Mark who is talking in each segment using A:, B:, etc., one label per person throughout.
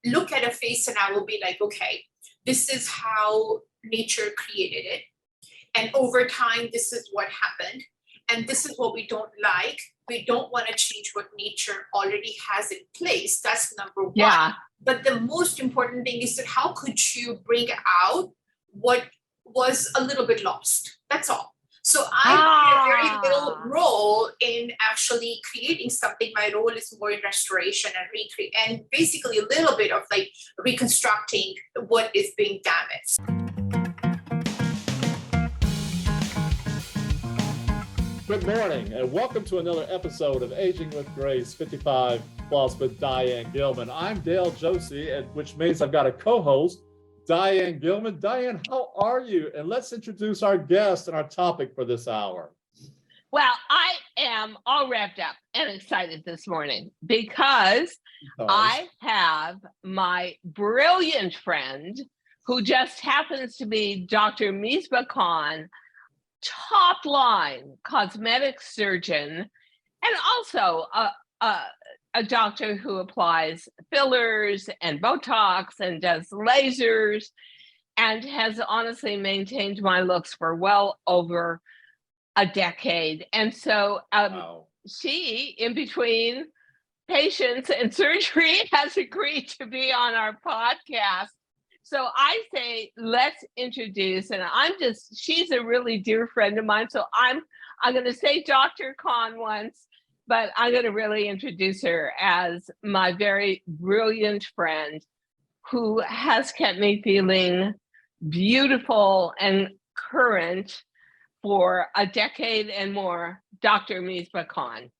A: look at a face and I will be like, okay, this is how nature created it. And over time, this is what happened. And this is what we don't like. We don't want to change what nature already has in place. That's number one.
B: Yeah.
A: But the most important thing is that how could you bring out what was a little bit lost? That's all. So I play a very little role in actually creating something. My role is more in restoration and recreate, and basically a little bit of like reconstructing what is being damaged.
C: Good morning, and welcome to another episode of Aging with Grace 55 Plus with Diane Gilman. I'm Dale Josie, which means I've got a co-host, Diane Gilman. Diane, how are you? And let's introduce our guest and our topic for this hour.
B: Well, I am all wrapped up and excited this morning because I have my brilliant friend who just happens to be Dr. Misbah Khan, top line cosmetic surgeon, and also a doctor who applies fillers and Botox and does lasers and has honestly maintained my looks for well over a decade. And so she, in between patients and surgery, has agreed to be on our podcast. So I say, let's introduce, and she's a really dear friend of mine. So I'm going to say Dr. Khan once, but I'm going to really introduce her as my very brilliant friend who has kept me feeling beautiful and current for a decade and more, Dr. Misbah Khan.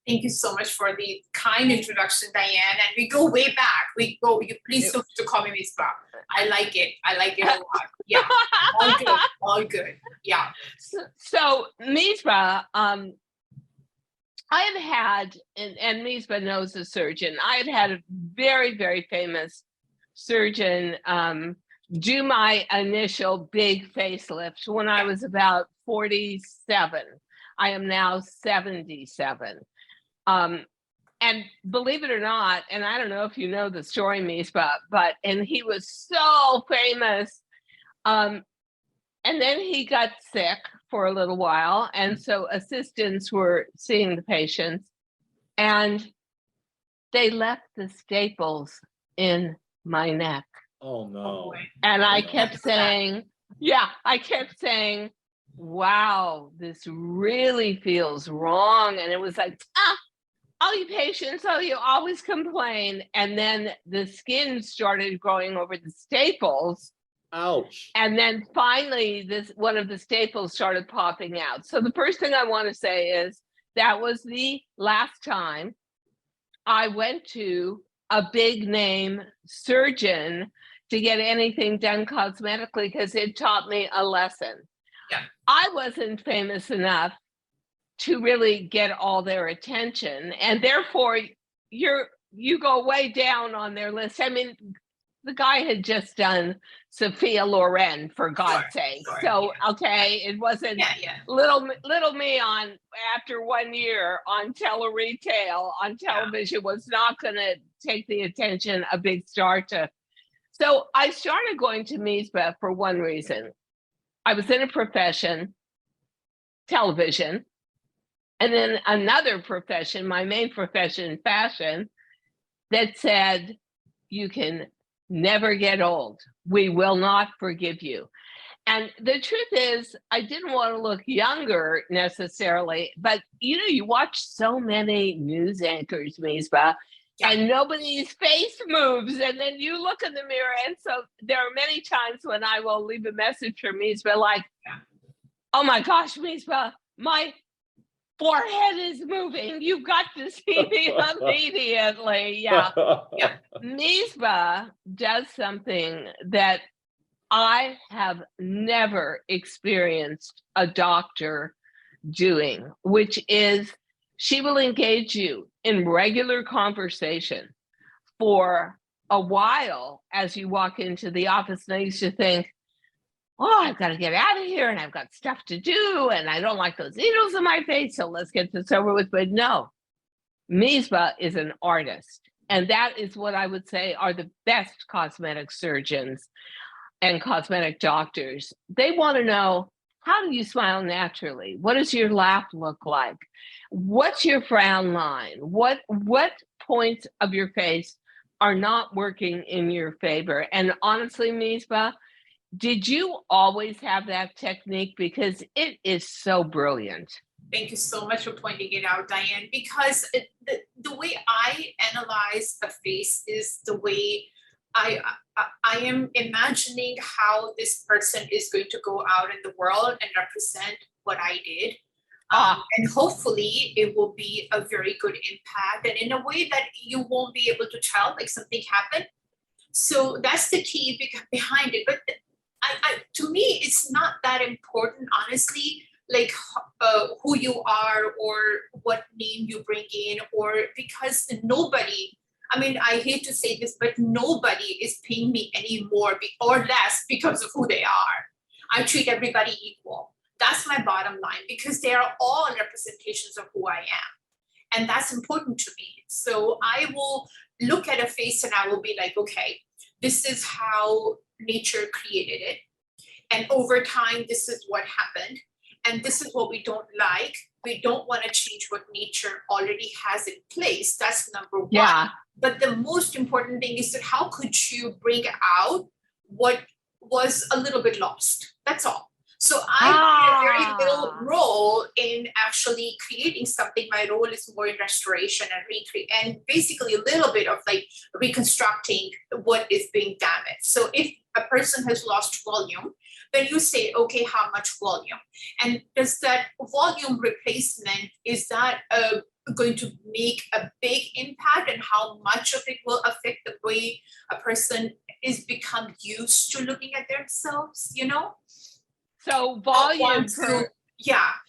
A: Thank you so much for the kind introduction, Diane. And we go way back. You please feel free to call me Misbah. I like it a lot. Yeah, all good. Yeah.
B: So Misbah, I have had, and Misbah knows the surgeon, I had a very, very famous surgeon do my initial big facelift when I was about 47. I am now 77. And believe it or not, and I don't know if you know the story, Misbah, and he was so famous. And then he got sick for a little while. And so assistants were seeing the patients and they left the staples in my neck.
C: Oh no.
B: And I kept saying, wow, this really feels wrong. And it was like, all you patients, you always complain. And then the skin started growing over the staples.
C: Ouch.
B: And then finally, one of the staples started popping out. So the first thing I want to say is that was the last time I went to a big name surgeon to get anything done cosmetically because it taught me a lesson.
A: Yeah. I
B: wasn't famous enough to really get all their attention, and therefore you go way down on their list. I mean, the guy had just done Sophia Loren, for God's sake.
A: Sure,
B: so
A: yeah.
B: Okay, it wasn't little me on after 1 year on tele-retail on television was not going to take the attention a big star to. So I started going to Misbah for one reason. I was in a profession, television, and then another profession, my main profession, fashion, that said, you can never get old. We will not forgive you. And the truth is, I didn't want to look younger necessarily, but you watch so many news anchors, Misbah, and nobody's face moves. And then you look in the mirror. And so there are many times when I will leave a message for Misbah like, oh my gosh, Misbah, my forehead is moving. You've got to see me immediately. Yeah. Misbah does something that I have never experienced a doctor doing, which is she will engage you in regular conversation for a while as you walk into the office. And I used to think, I've got to get out of here and I've got stuff to do and I don't like those needles in my face, so let's get this over with. But no, Misbah is an artist. and that is what I would say are the best cosmetic surgeons and cosmetic doctors. They want to know, how do you smile naturally? What does your laugh look like? What's your frown line? What points of your face are not working in your favor? And honestly, Misbah, did you always have that technique? Because it is so brilliant.
A: Thank you so much for pointing it out, Diane, because the way I analyze a face is the way I am imagining how this person is going to go out in the world and represent what I did. And hopefully it will be a very good impact, and in a way that you won't be able to tell like something happened. So that's the key behind it. But to me, it's not that important, honestly, like who you are or what name you bring in, or because nobody, I mean, I hate to say this, but nobody is paying me any more or less because of who they are. I treat everybody equal. That's my bottom line, because they are all representations of who I am. And that's important to me. So I will look at a face and I will be like, okay, this is how nature created it. And over time, this is what happened. And this is what we don't like. We don't want to change what nature already has in place. That's number one.
B: Yeah.
A: But the most important thing is that how could you bring out what was a little bit lost? That's all. So I play a very little role in actually creating something. My role is more in restoration and recreate, and basically a little bit of like reconstructing what is being damaged. So if a person has lost volume, then you say, okay, how much volume? And does that volume replacement, is that going to make a big impact, and how much of it will affect the way a person is become used to looking at themselves, you know?
B: So volume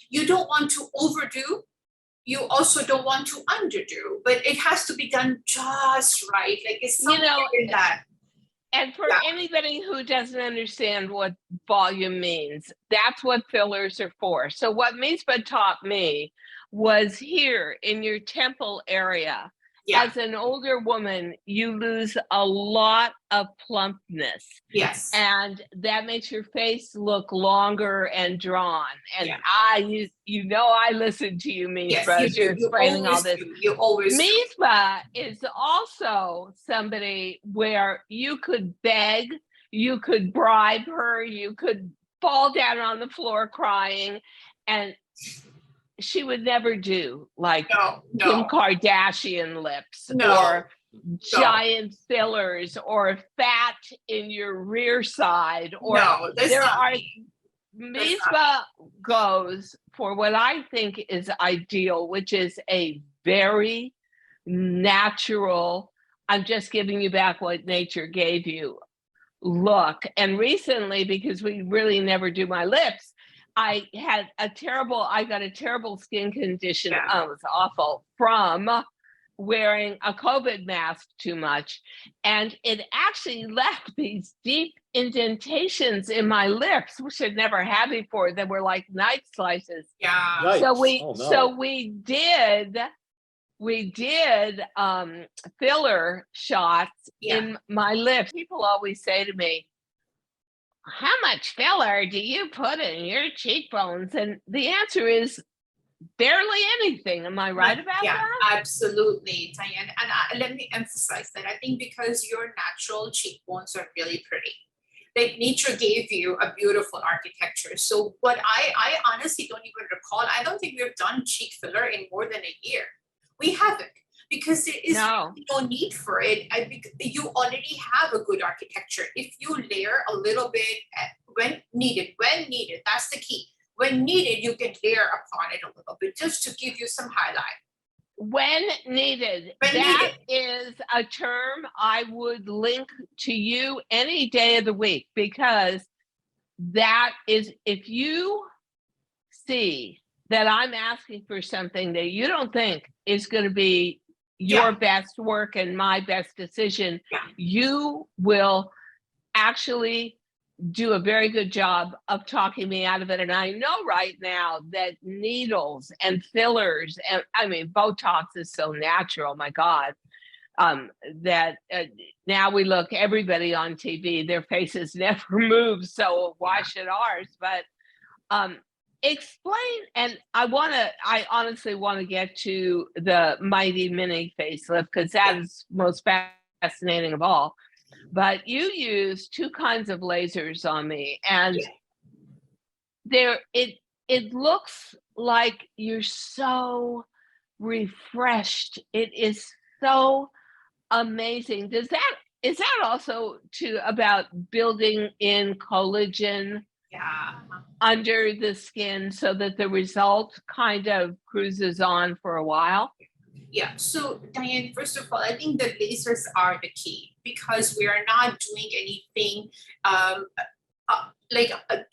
A: you don't want to overdo. You also don't want to underdo, but it has to be done just right. Like it's something in that.
B: And for anybody who doesn't understand what volume means, that's what fillers are for. So what Misbah taught me was here in your temple area. As an older woman, you lose a lot of plumpness.
A: Yes.
B: And that makes your face look longer and drawn. And I listen to you, Misbah, as you're explaining all this.
A: You always
B: Misbah is also somebody where you could beg, you could bribe her, you could fall down on the floor crying, and she would never do like Kim Kardashian lips or giant fillers or fat in your rear side. Or Misbah goes for what I think is ideal, which is a very natural, I'm just giving you back what nature gave you look. And recently, because we really never do my lips, I got a terrible skin condition. It was awful from wearing a COVID mask too much. And it actually left these deep indentations in my lips, which I'd never had before, that were like knife slices.
A: Yeah.
C: Yikes.
B: So we did filler shots in my lips. People always say to me, how much filler do you put in your cheekbones? And the answer is barely anything. Am I right about that?
A: Absolutely, Diane. And let me emphasize that. I think because your natural cheekbones are really pretty. Like nature gave you a beautiful architecture. So what I honestly don't even recall. I don't think we've done cheek filler in more than a year. We haven't. Because there is no need for it. You already have a good architecture. If you layer a little bit when needed, that's the key. When needed, you can layer upon it a little bit just to give you some highlight.
B: When needed. That is a term I would link to you any day of the week, because that is, if you see that I'm asking for something that you don't think is going to be your best work and my best decision, you will actually do a very good job of talking me out of it. And I know right now that needles and fillers, and I mean, Botox is so natural, my God. that now we look, everybody on TV, their faces never move, so why should ours? But explain, and I honestly want to get to the Mighty Mini facelift because that is most fascinating of all. But you use two kinds of lasers on me, and it looks like you're so refreshed. It is so amazing. Is that also about building in collagen under the skin so that the result kind of cruises on for a while?
A: Yeah. So Diane, first of all, I think the lasers are the key because we are not doing anything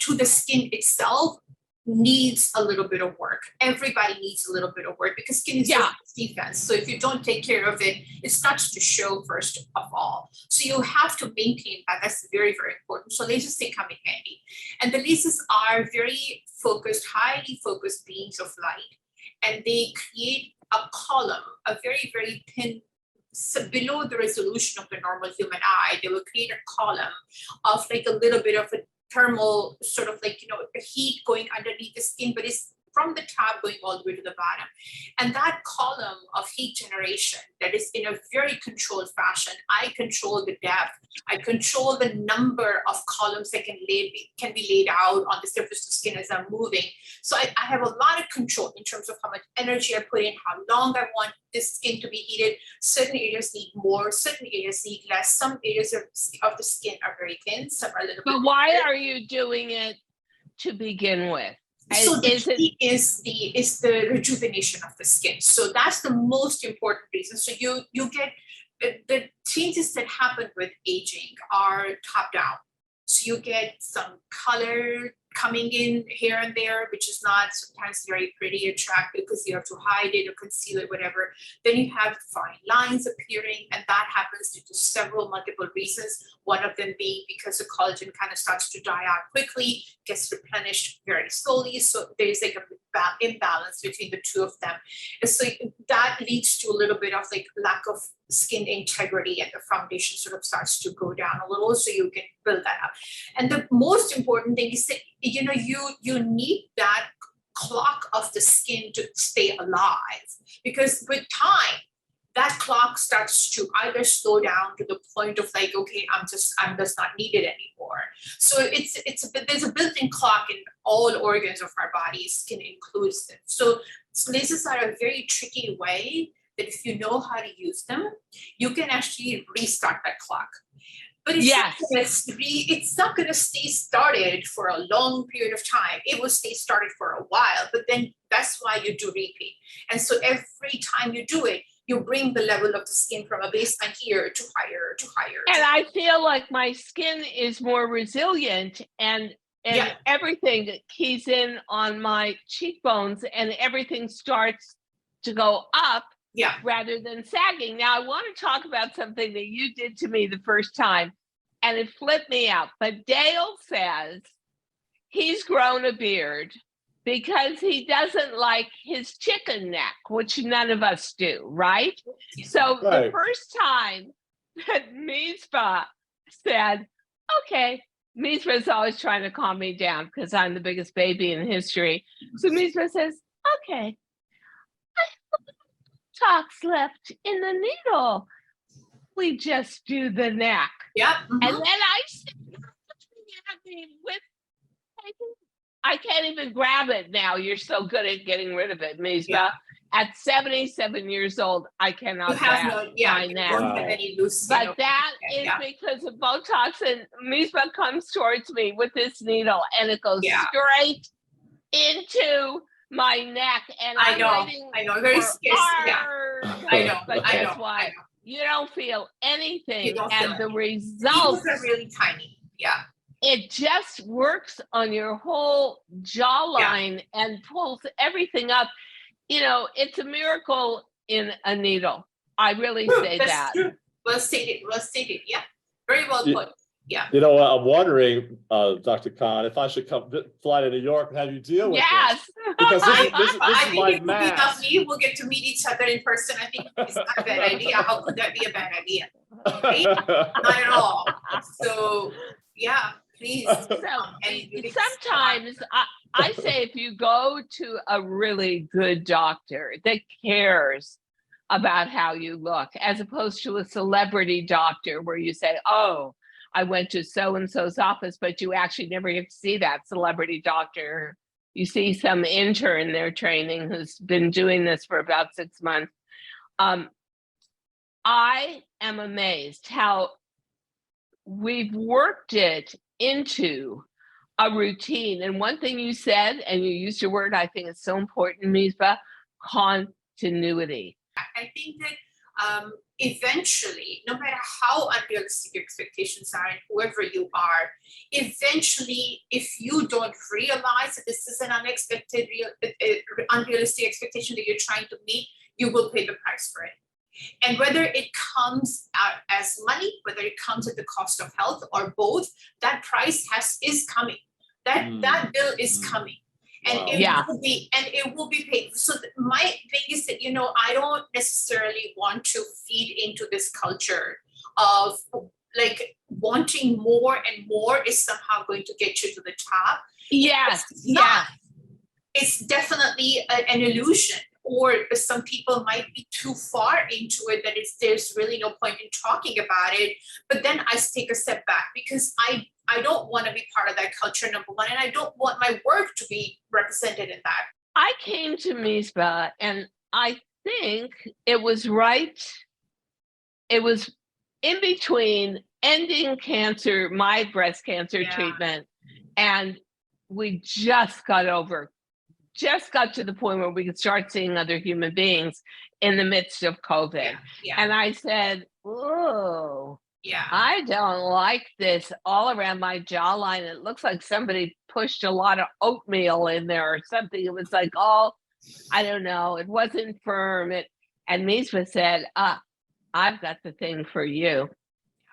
A: to the skin itself. Needs a little bit of work. Everybody needs a little bit of work because skin is defense. So if you don't take care of it, it starts to show first of all. So you have to maintain that. That's very, very important. So lasers, they come in handy. And the lasers are very focused, highly focused beams of light. And they create a column, a very, very thin, so below the resolution of the normal human eye. They will create a column of like a little bit of a thermal sort of like, heat going underneath the skin, but it's from the top going all the way to the bottom. And that column of heat generation that is in a very controlled fashion, I control the depth, I control the number of columns that can be laid out on the surface of the skin as I'm moving. So I have a lot of control in terms of how much energy I put in, how long I want this skin to be heated. Certain areas need more, certain areas need less. Some areas of the skin are very thin, some are a little bit.
B: But why are you doing it to begin with?
A: So the key is the rejuvenation of the skin. So that's the most important reason. So you get the changes that happen with aging are top down. So you get some color coming in here and there, which is not sometimes very pretty, attractive because you have to hide it or conceal it, whatever. Then you have fine lines appearing, and that happens due to multiple reasons. One of them being because the collagen kind of starts to die out quickly, gets replenished very slowly. So there's like an imbalance between the two of them. And so that leads to a little bit of like lack of skin integrity, and the foundation sort of starts to go down a little, so you can build that up. And the most important thing is that you need that clock of the skin to stay alive, because with time that clock starts to either slow down to the point of like, okay, I'm just not needed anymore. So there's a built-in clock in all organs of our body, skin includes them. So lasers are a very tricky way that if you know how to use them, you can actually restart that clock. But it's not going to stay started for a long period of time. It will stay started for a while, but then that's why you do repeat. And so every time you do it, you bring the level of the skin from a baseline here to higher, to higher.
B: And I feel like my skin is more resilient, and everything keys in on my cheekbones, and everything starts to go up rather than sagging. Now, I want to talk about something that you did to me the first time, and it flipped me out. But Dale says he's grown a beard because he doesn't like his chicken neck, which none of us do, right? So the first time that Misbah said, okay, Misbah's always trying to calm me down because I'm the biggest baby in history. So Misbah says, okay, I have Botox left in the needle. We just do the neck.
A: Yeah.
B: And then I said, I can't even grab it now. You're so good at getting rid of it, Misbah. Yeah. At 77 years old, I cannot grab my neck.
A: Don't have any loose,
B: but that is because of Botox. And Misbah comes towards me with this needle, and it goes straight into my neck. And
A: I know, very scary. I know,
B: but guess what? You don't feel anything, and the results
A: are really tiny. Yeah.
B: It just works on your whole jawline and pulls everything up. It's a miracle in a needle. I really say that.
A: True. Well stated. Yeah. Very well put. Yeah.
C: You know, I'm wondering, Dr. Khan, if I should fly to New York and have you deal with
B: Yes.
C: this. Because this is
A: I think
C: my
A: it would be
C: mask.
A: lovely. We'll get to meet each other in person. I think it's not a bad idea. How could that be a bad idea? Right? Not at all. So yeah, please.
B: So sometimes I say if you go to a really good doctor that cares about how you look, as opposed to a celebrity doctor where you say, oh, I went to so-and-so's office, but you actually never get to see that celebrity doctor. You see some intern they're training who's been doing this for about 6 months. I am amazed how we've worked it into a routine. And one thing you said, and you used your word, I think it's so important, Misbah, continuity.
A: I think that eventually, no matter how unrealistic your expectations are, and whoever you are, eventually, if you don't realize that this is an unrealistic expectation that you're trying to meet, you will pay the price for it. And whether it comes out as money, whether it comes at the cost of health, or both, that price is coming. That bill is coming. And it will be paid. So my thing is that, I don't necessarily want to feed into this culture of like wanting more and more is somehow going to get you to the top.
B: Yes.
A: It's definitely an illusion. Or some people might be too far into it that there's really no point in talking about it. But then I take a step back because I don't want to be part of that culture, number one, and I don't want my work to be represented in that.
B: I came to Misbah, and I think it was right. It was in between ending cancer, my breast cancer treatment, and we just got to the point where we could start seeing other human beings in the midst of COVID. And I said, oh, I don't like this all around my jawline. It looks like somebody pushed a lot of oatmeal in there or something. It was like, I don't know. It wasn't firm. And Misbah said, I've got the thing for you.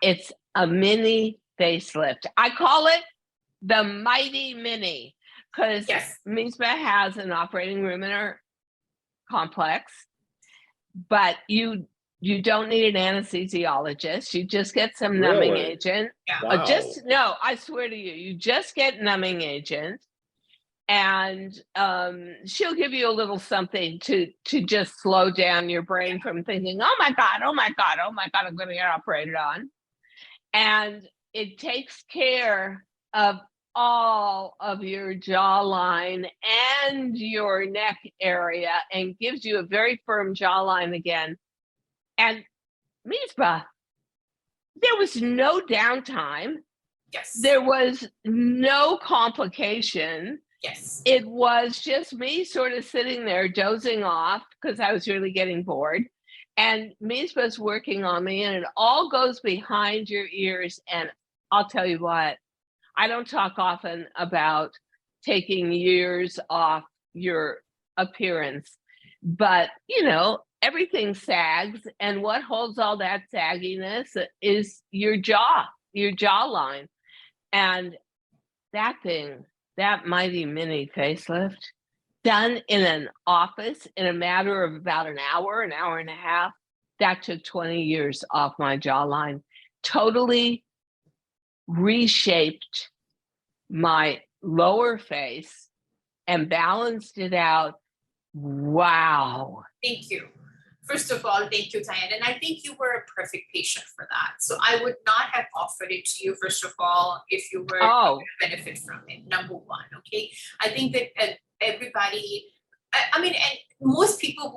B: It's a mini facelift. I call it the Mighty Mini. Because Misbah has an operating room in her complex, but you don't need an anesthesiologist. You just get some numbing agent. Wow. I swear to you, you just get numbing agent, and she'll give you a little something to just slow down your brain from thinking, oh my God, I'm going to get operated on. And it takes care of all of your jawline and your neck area and gives you a very firm jawline again. And Misbah, there was no downtime.
A: Yes.
B: There was no complication.
A: Yes.
B: It was just me sort of sitting there dozing off because I was really getting bored. And Misbah's working on me, and it all goes behind your ears. And I'll tell you what, I don't talk often about taking years off your appearance, but everything sags, and what holds all that sagginess is your jawline. And that thing, that Mighty Mini facelift, done in an office in a matter of about an hour and a half, that took 20 years off my jawline. Totally reshaped my lower face and balanced it out. Wow.
A: Thank you. First of all, thank you, Diane. And I think you were a perfect patient for that. So I would not have offered it to you, first of all, if you were to benefit from it, number one, okay? I think that everybody, and most people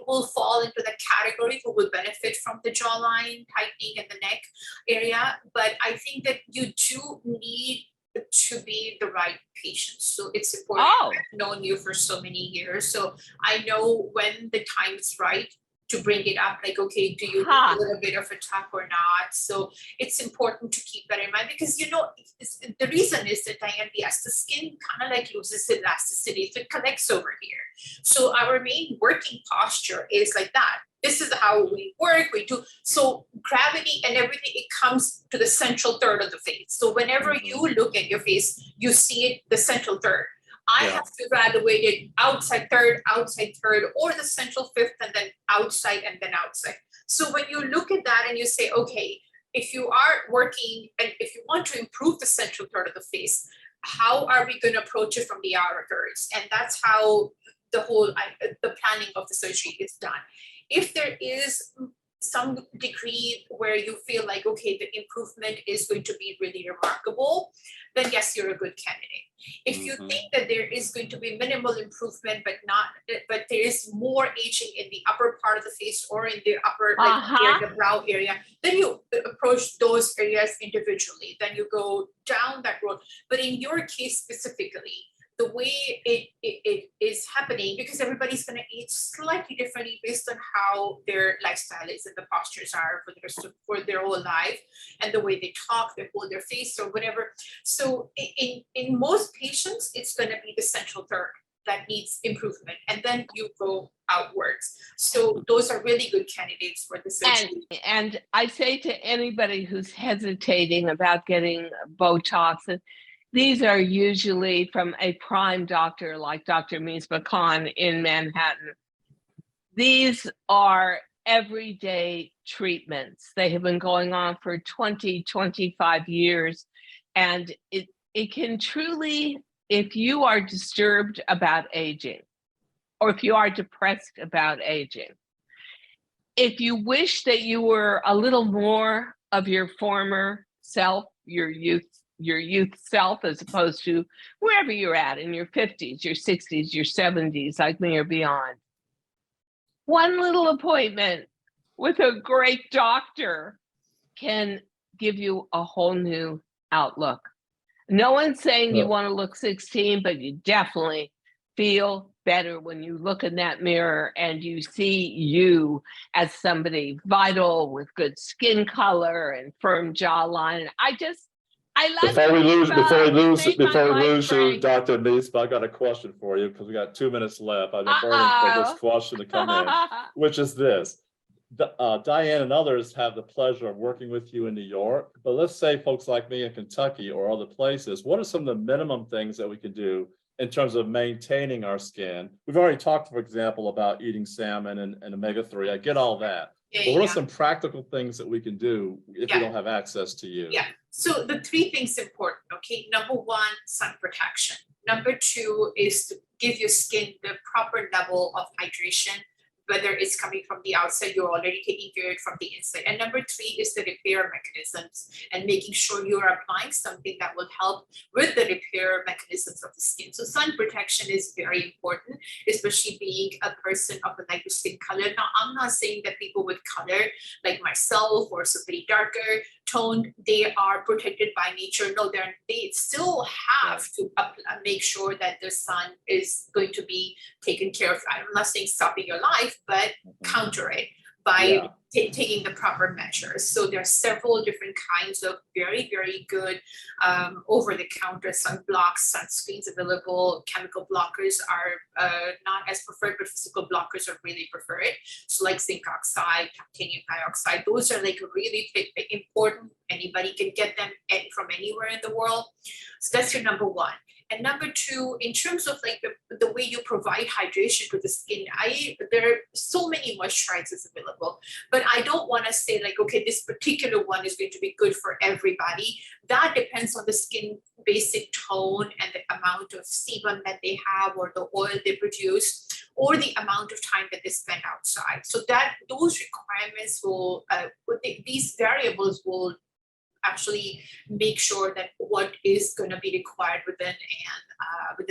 A: will fall into the category who will benefit from the jawline tightening and the neck area. But I think that you do need to be the right patient. So it's important. I've known you for so many years. So I know when the time is right to bring it up, like, okay, do you need a little bit of a tuck or not? So it's important to keep that in mind because, the reason is that, Diane, the skin kind of like loses elasticity if it collects over here. So our main working posture is like that. this is how we work, we do. So gravity and everything, it comes to the central third of the face. So whenever you look at your face, you see it, the central third. I have to evaluate it outside third, or the central fifth, and then outside, and then outside. So when you look at that and you say, okay, if you are working and if you want to improve the central third of the face, how are we going to approach it from the outer thirds? And that's how the whole the planning of the surgery is done. If there is some degree where you feel like, okay, the improvement is going to be really remarkable, then yes, you're a good candidate. If you think that there is going to be minimal improvement, but there is more aging in the upper part of the face or in the upper, like the brow area, then you approach those areas individually. Then you go down that road. But in your case specifically, the way it is happening, because everybody's going to age slightly differently based on how their lifestyle is and the postures are for their whole life, and the way they talk, they hold their face or whatever. So in most patients, it's going to be the central third that needs improvement, and then you go outwards. So those are really good candidates for the surgery.
B: And I say to anybody who's hesitating about getting Botox, these are usually from a prime doctor like Dr. Misbah Khan in Manhattan. These are everyday treatments. They have been going on for 20, 25 years. And it can truly, if you are disturbed about aging, or if you are depressed about aging, if you wish that you were a little more of your former self, your youth self, as opposed to wherever you're at in your 50s, your 60s, your 70s, like me or beyond. One little appointment with a great doctor can give you a whole new outlook. No one's saying you want to look 16, but you definitely feel better when you look in that mirror and you see you as somebody vital with good skin color and firm jawline. I love
C: before we lose you,
B: Frank.
C: Dr. Misbah, I got a question for you because we got 2 minutes left. I've been waiting for this question to come in, which is this. Diane and others have the pleasure of working with you in New York, but let's say folks like me in Kentucky or other places, what are some of the minimum things that we can do in terms of maintaining our skin? We've already talked, for example, about eating salmon and omega-3. I get all that. But what are some practical things that we can do if we don't have access to you?
A: Yeah. So the 3 things important, okay? Number 1, sun protection. Number 2 is to give your skin the proper level of hydration, whether it's coming from the outside, you're already taking care of it from the inside. And number 3 is the repair mechanisms and making sure you're applying something that will help with the repair mechanisms of the skin. So sun protection is very important, especially being a person of a lighter skin color. Now, I'm not saying that people with color like myself or somebody darker toned, they are protected by nature. No, they still have to make sure that the sun is going to be taken care of. I'm not saying stopping your life, but counter it by taking the proper measures. So there are several different kinds of very, very good over-the-counter sunblocks, sunscreens available. Chemical blockers are not as preferred, but physical blockers are really preferred. So like zinc oxide, titanium dioxide, those are like really important. Anybody can get them from anywhere in the world. So that's your number 1. And number 2, in terms of like the way you provide hydration to the skin, there are so many moisturizers available, but I don't want to say like, okay, this particular one is going to be good for everybody. That depends on the skin basic tone and the amount of sebum that they have or the oil they produce or the amount of time that they spend outside. So that those requirements will, these variables will actually make sure that what is going to be required within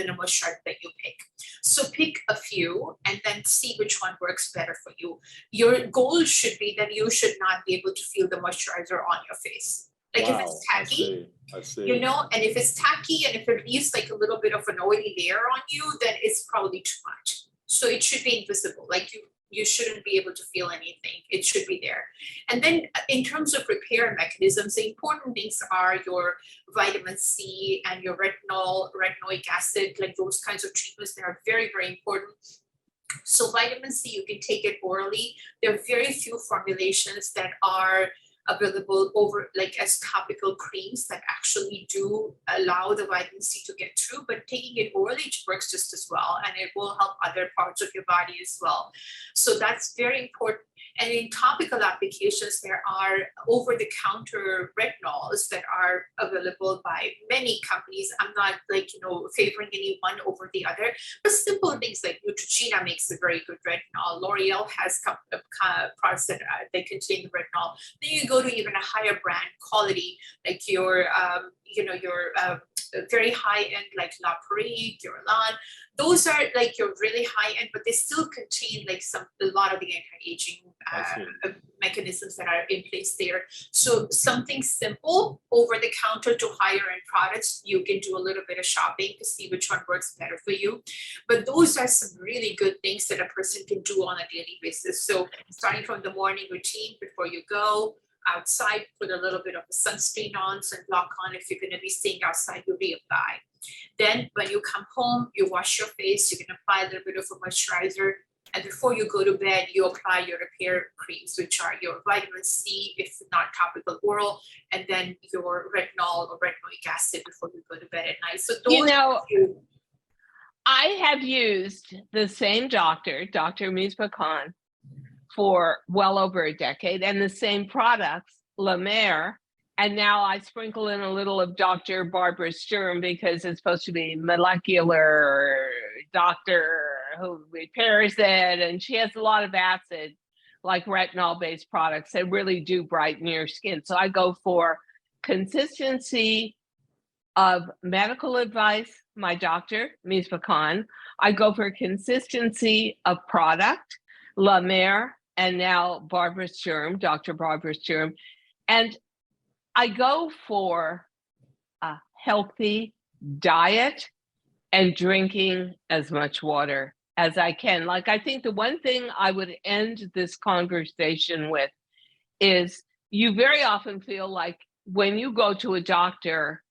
A: a moisturizer that you pick. So pick a few and then see which one works better for you. Your goal should be that you should not be able to feel the moisturizer on your face. Like if it's tacky,
C: I see.
A: You know, and if it's tacky and if it leaves like a little bit of an oily layer on you, then it's probably too much. So it should be invisible. Like you shouldn't be able to feel anything. It should be there. And then in terms of repair mechanisms, the important things are your vitamin C and your retinoic acid, like those kinds of treatments that are very, very important. So vitamin C, you can take it orally. There are very few formulations that are available over like as topical creams that actually do allow the vitamin C to get through, but taking it orally works just as well, and it will help other parts of your body as well. So that's very important. And in topical applications, there are over-the-counter retinols that are available by many companies. I'm not like, favoring any one over the other, but simple things like Neutrogena makes a very good retinol. L'Oreal has products that they contain the retinol. Then you go to even a higher brand quality, like your very high end, like La Prairie, Guerlain. Those are like your really high end, but they still contain like a lot of the anti-aging mechanisms that are in place there. So something simple over the counter to higher end products, you can do a little bit of shopping to see which one works better for you. But those are some really good things that a person can do on a daily basis. So starting from the morning routine before you go outside, put a little bit of a sunscreen on, sunblock on. If you're going to be staying outside, you reapply. Then when you come home, you wash your face, you can apply a little bit of a moisturizer. And before you go to bed, you apply your repair creams, which are your vitamin C, if not topical oral, and then your retinol or retinoic acid before you go to bed at night. So those
B: I have used the same doctor, Dr. Misbah Khan, for well over a decade, and the same products, La Mer, and now I sprinkle in a little of Dr. Barbara Sturm because it's supposed to be molecular doctor who repairs it, and she has a lot of acid, like retinol-based products that really do brighten your skin. So I go for consistency of medical advice, my doctor, Misbah Khan. I go for consistency of product, La Mer, and now Barbara Sturm, Dr. Barbara Sturm. And I go for a healthy diet and drinking as much water as I can. Like, I think the one thing I would end this conversation with is you very often feel like when you go to a doctor,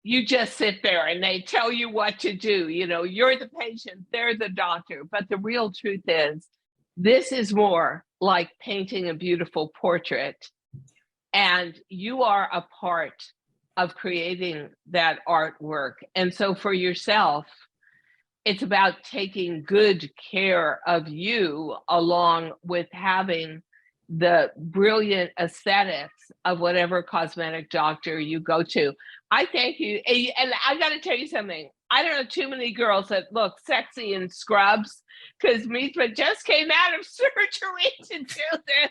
B: you just sit there and they tell you what to do. You're the patient, they're the doctor. But the real truth is, this is more like painting a beautiful portrait, and you are a part of creating that artwork. And so for yourself, it's about taking good care of you along with having the brilliant aesthetics of whatever cosmetic doctor you go to. I thank you. And I got to tell you something. I don't know too many girls that look sexy in scrubs, because Misbah just came out of surgery to do this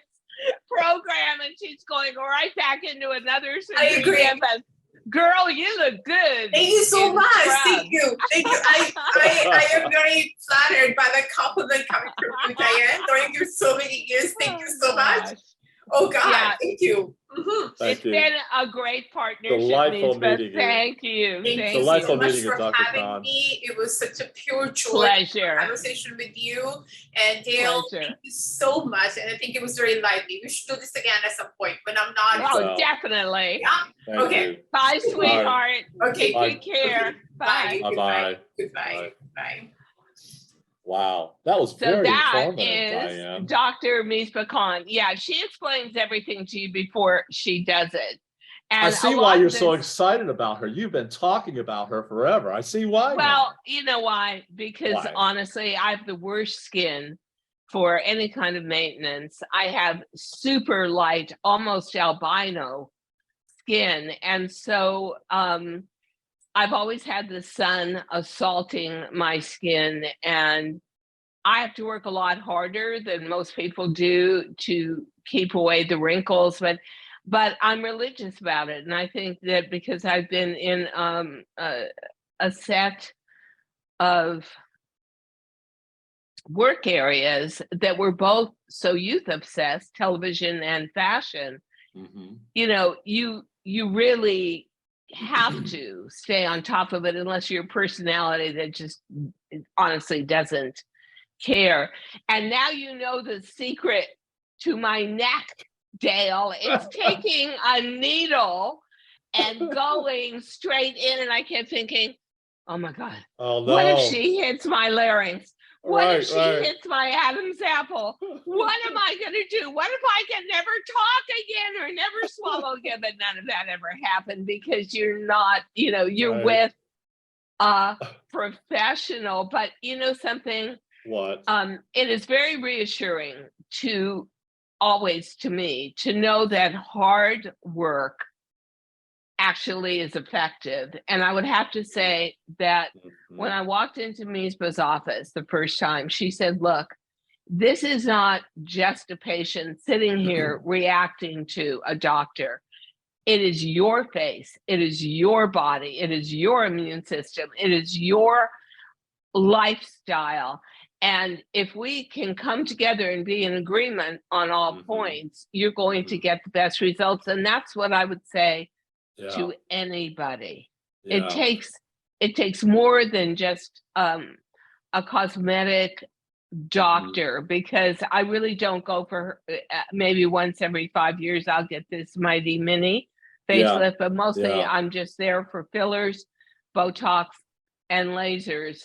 B: program, and she's going right back into another surgery.
A: I agree.
B: But girl, you look good.
A: Thank you so much. Thank you. I am very flattered by the compliment coming from you, Diane. Knowing you so many years. Thank you so much. Oh God, yeah. Thank you. Mm-hmm.
B: It's been a great partnership.
C: Delightful meeting you.
B: Thank you.
A: Thank you so much for having me. It was such a pure joy.
B: Pleasure.
A: Conversation with you and Dale. Thank you so much. And I think it was very lively. We should do this again at some point when I'm not.
B: Oh, definitely.
A: Yeah. Okay.
B: You. Bye, sweetheart.
A: Okay.
B: Take good care.
A: Okay.
B: Bye.
A: Bye. Goodbye. Bye.
C: Wow, that was very informative,
B: Diane. Dr. Misbah Khan. Yeah, she explains everything to you before she does it. And
C: I see why you're so excited about her. You've been talking about her forever. I see why.
B: Well, you know why? Because honestly, I have the worst skin for any kind of maintenance. I have super light, almost albino skin. And so I've always had the sun assaulting my skin, and I have to work a lot harder than most people do to keep away the wrinkles, but I'm religious about it. And I think that because I've been in a set of work areas that were both so youth obsessed, television and fashion, you really have to stay on top of it unless you're a personality that just honestly doesn't care. And now you know the secret to my neck, Dale. It's taking a needle and going straight in, and I kept thinking, oh my God, what if she hits my larynx? What if she hits my Adam's apple? What am I going to do? What if I can never talk again or never swallow again? But none of that ever happened because you're not, you're with a professional. But you know something?
C: What?
B: It is very reassuring to me to know that hard work actually is effective. And I would have to say that when I walked into Misbah's office the first time, she said, look, this is not just a patient sitting here reacting to a doctor. It is your face. It is your body. It is your immune system. It is your lifestyle. And if we can come together and be in agreement on all points, you're going to get the best results. And that's what I would say to anybody. It takes more than just a cosmetic doctor, because I really don't go for maybe once every 5 years I'll get this mighty mini facelift, but mostly I'm just there for fillers, Botox, and lasers.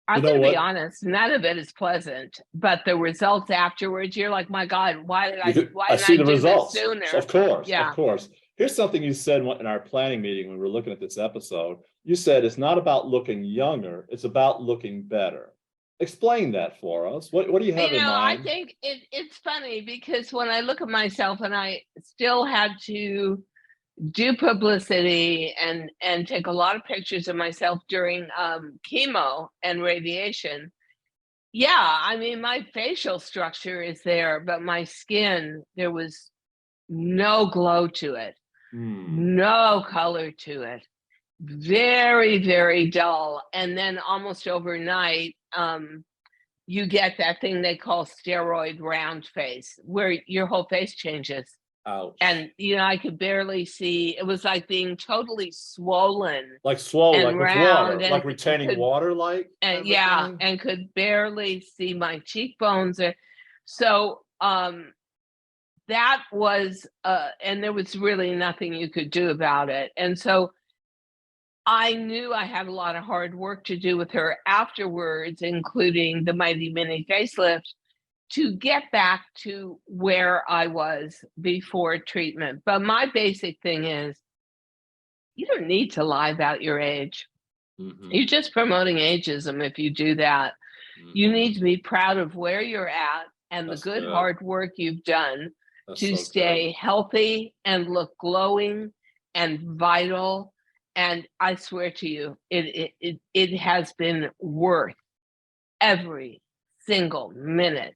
B: I'm going to be honest, none of it is pleasant, but the results afterwards, you're like, my God, why did I
C: see the
B: do
C: results
B: this sooner?
C: Of course. Here's something you said in our planning meeting when we were looking at this episode. You said it's not about looking younger, it's about looking better. Explain that for us. What do you have in mind?
B: I think it's funny because when I look at myself, and I still had to do publicity and take a lot of pictures of myself during chemo and radiation. I mean, my facial structure is there, but my skin, there was no glow to it, no color to it, very, very dull. And then almost overnight, you get that thing they call steroid round face, where your whole face changes.
C: Ouch.
B: And I could barely see. It was like being totally swollen,
C: like with water, like retaining water,
B: and and could barely see my cheekbones. So that was and there was really nothing you could do about it. And so I knew I had a lot of hard work to do with her afterwards, including the mighty mini facelift, to get back to where I was before treatment. But my basic thing is, you don't need to lie about your age. You're just promoting ageism if you do that. You need to be proud of where you're at and the good hard work you've done to stay healthy and look glowing and vital. And I swear to you, it has been worth every single minute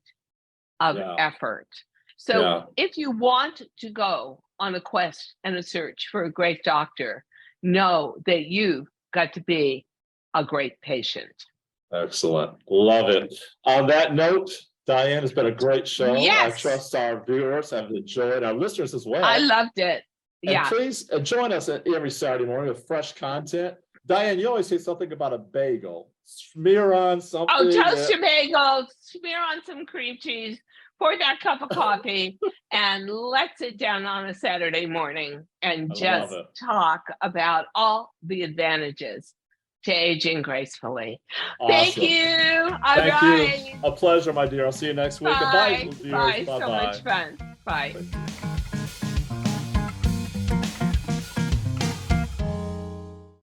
B: of effort. So if you want to go on a quest and a search for a great doctor, know that you've got to be a great patient.
C: Excellent. Love it. On that note, Diane, it's been a great show.
B: Yes.
C: I trust our viewers have enjoyed, our listeners as well.
B: I loved it.
C: And please join us every Saturday morning with fresh content. Diane, you always say something about a bagel. Smear on something.
B: Oh, toast your bagel, smear on some cream cheese, pour that cup of coffee, and let's sit down on a Saturday morning and just talk about all the advantages to aging gracefully.
C: Awesome.
B: Thank you. All
C: Thank
B: right.
C: you. A pleasure, my dear. I'll see you next week.
B: Bye.
C: Bye.
B: Bye. So much fun. Bye.